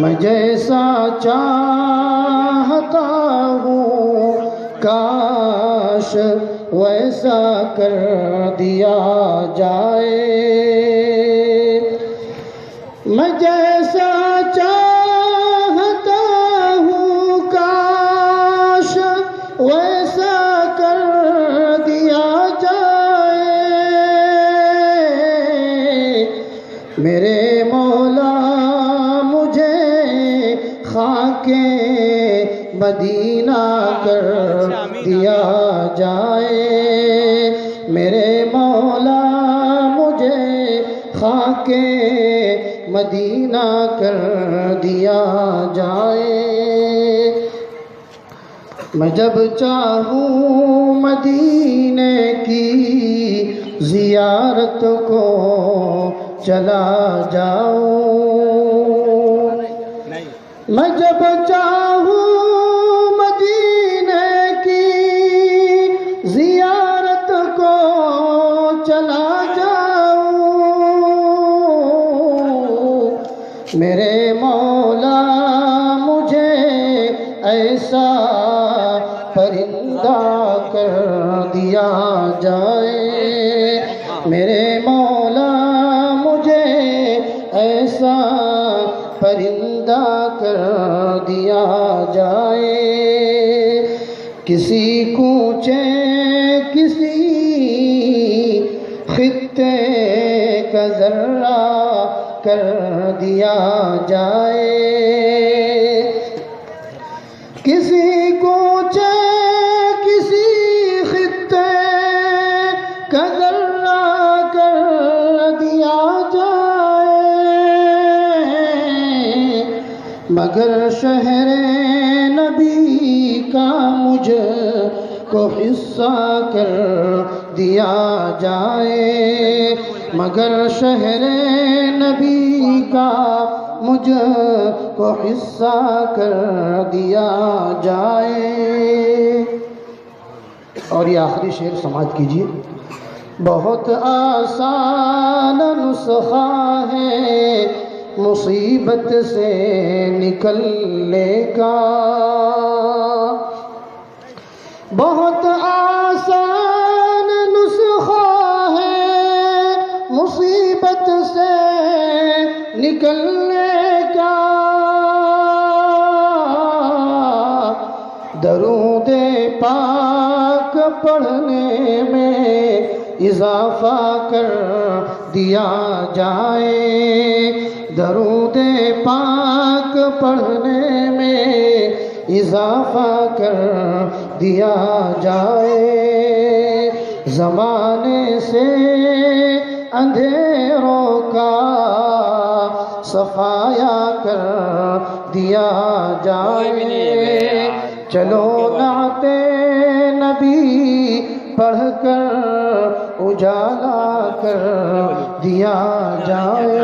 میں جیسا چاہتا ہوں کاش ویسا کر دیا جائے، میں جیسا چاہتا ہوں کاش ویسا کر دیا جائے، میرے مولا مجھے خاک مدینہ کر دیا جائے، میرے مولا مجھے خاک مدینہ کر دیا جائے، میں جب چاہوں مدینے کی زیارت کو چلا جاؤں، میں جب چاہوں مدینے کی زیارت کو چلا جاؤں، میرے مولا مجھے ایسا پرندہ کر دیا جائے، میرے مولا مجھے ایسا پرندہ کر دیا جائے، کسی کوچے کسی خطے کا ذرہ کر دیا جائے، کسی کوچے کسی خطے کا ذرہ کر دیا جائے، مگر شہر نبی کا مجھ کو حصہ کر دیا جائے، مگر شہر نبی کا مجھ کو حصہ کر دیا جائے۔ اور یہ آخری شعر سماعت کیجیے۔ بہت آسان نسخہ ہے مصیبت سے نکلنے کا، بہت آسان نسخہ ہے مصیبت سے نکلنے کا، درود پاک پڑھنے میں اضافہ کر دیا جائے، درود پاک پڑھنے میں اضافہ کر دیا جائے، زمانے سے اندھیروں کا صفایا کر دیا جائے، چلو نعت نبی پڑھ کر اجالا کر دیا جائے۔